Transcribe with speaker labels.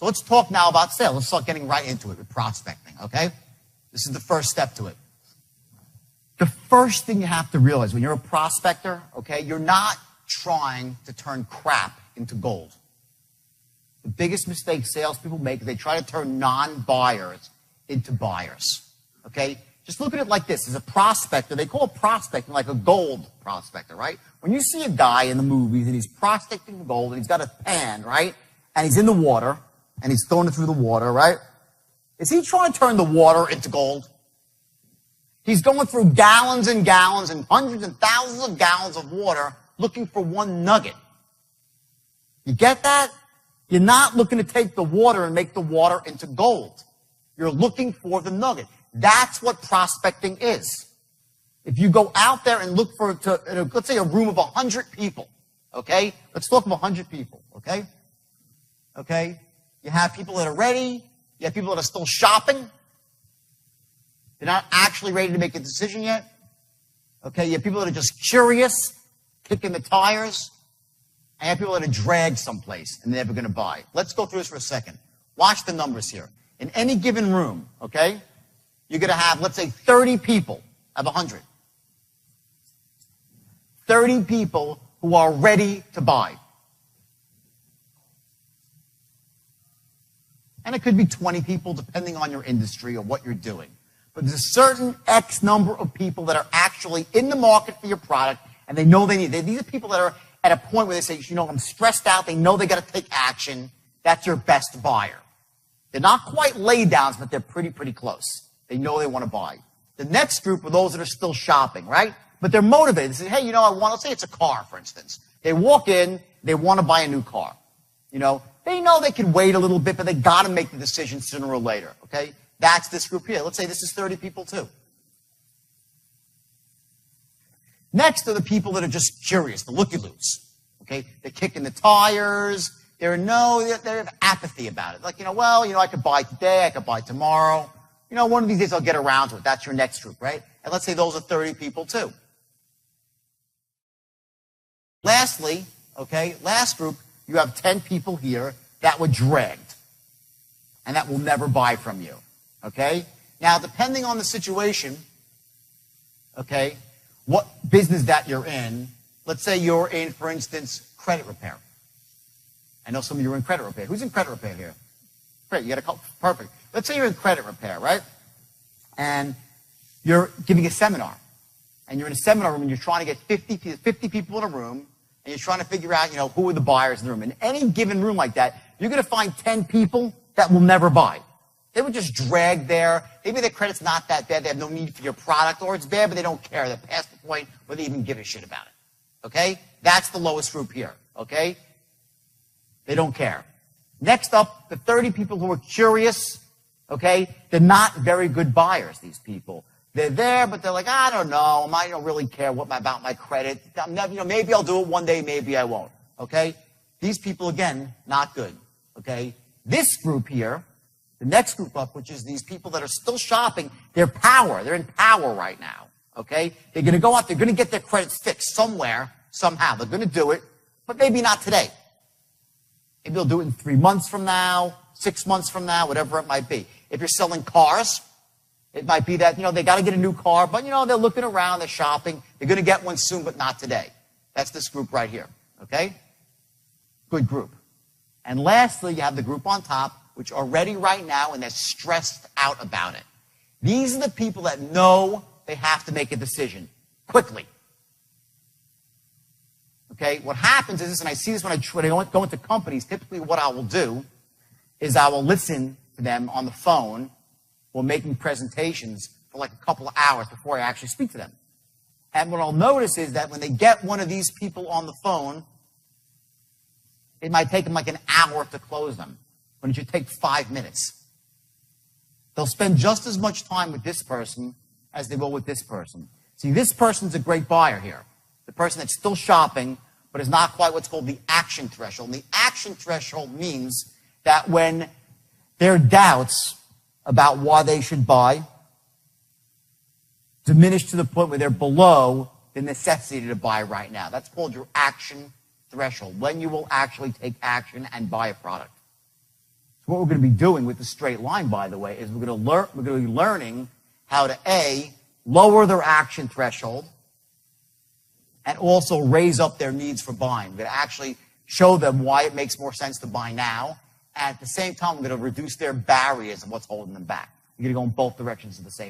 Speaker 1: So let's talk now about sales. Let's start getting right into it with prospecting, okay? This is the first step to it. The first thing you have to realize when you're a prospector, okay, you're not trying to turn crap into gold. The biggest mistake salespeople make is they try to turn non-buyers into buyers, okay? Just look at it like this. As a prospector, they call prospecting like a gold prospector, right? When you see a guy in the movies and he's prospecting for gold and he's got a pan, right? And he's in the water and he's throwing it through the water, right? Is he trying to turn the water into gold? He's going through gallons and gallons and hundreds and thousands of gallons of water looking for one nugget. You get that? You're not looking to take the water and make the water into gold. You're looking for the nugget. That's what prospecting is. If you go out there and look for, let's say a room of 100 people, okay? Let's talk of 100 people, okay? Okay? You have people that are ready. You have people that are still shopping. They're not actually ready to make a decision yet. Okay? You have people that are just curious, kicking the tires. And you have people that are dragged someplace and they're never going to buy. Let's go through this for a second. Watch the numbers here. In any given room, okay, you're going to have, let's say, 30 people of 100. 30 people who are ready to buy. And it could be 20 people depending on your industry or what you're doing. But there's a certain X number of people that are actually in the market for your product and they know they need it. These are people that are at a point where they say, you know, I'm stressed out. They know they got to take action. That's your best buyer. They're not quite lay downs, but they're pretty close. They know they want to buy. The next group are those that are still shopping, right? But they're motivated. They say, hey, you know, let's say it's a car, for instance. They walk in, they want to buy a new car. You know they can wait a little bit, but they got to make the decision sooner or later, okay? That's this group here. Let's say this is 30 people too. Next are the people that are just curious, the looky-loos, okay? They're kicking the tires. They have apathy about it. Like, I could buy today, I could buy tomorrow. One of these days I'll get around to it. That's your next group, right? And let's say those are 30 people too. Lastly, okay, last group, you have 10 people here that were dragged and that will never buy from you, okay? Now, depending on the situation, okay, what business that you're in, let's say you're in, for instance, credit repair. I know some of you are in credit repair. Who's in credit repair here? Great, you got a couple. Perfect. Let's say you're in credit repair, right? And you're giving a seminar. And you're in a seminar room and you're trying to get 50 people in a room and you're trying to figure out, who are the buyers in the room. In any given room like that, you're going to find 10 people that will never buy. They were just dragged there. Maybe their credit's not that bad. They have no need for your product, or it's bad, but they don't care. They're past the point where they even give a shit about it. Okay? That's the lowest group here. Okay? They don't care. Next up, the 30 people who are curious. Okay? They're not very good buyers, these people. They're there, but they're like, I don't know. I don't really care about my credit. Maybe I'll do it one day, maybe I won't. Okay? These people, again, not good. Okay? This group here, the next group up, which is these people that are still shopping, they're in power right now. Okay? They're going to go out, they're going to get their credit fixed somewhere, somehow. They're going to do it, but maybe not today. Maybe they'll do it in 3 months from now, 6 months from now, whatever it might be. If you're selling cars, it might be that, they got to get a new car, but, they're looking around, they're shopping. They're going to get one soon, but not today. That's this group right here, okay? Good group. And lastly, you have the group on top, which are ready right now, and they're stressed out about it. These are the people that know they have to make a decision quickly. Okay? What happens is this, and I see this when I go into companies, typically what I will do is I will listen to them on the phone or making presentations for like a couple of hours before I actually speak to them. And what I'll notice is that when they get one of these people on the phone, it might take them like an hour to close them, when it should take 5 minutes. They'll spend just as much time with this person as they will with this person. See, this person's a great buyer here. The person that's still shopping, but is not quite what's called the action threshold. And the action threshold means that when their doubts about why they should buy diminish to the point where they're below the necessity to buy right now. That's called your action threshold, when you will actually take action and buy a product. what we're going to be doing with the straight line, by the way, is we're going to be learning how to, A, lower their action threshold, and also raise up their needs for buying. We're going to actually show them why it makes more sense to buy now, and at the same time, we're going to reduce their barriers of what's holding them back. We're going to go in both directions at the same time.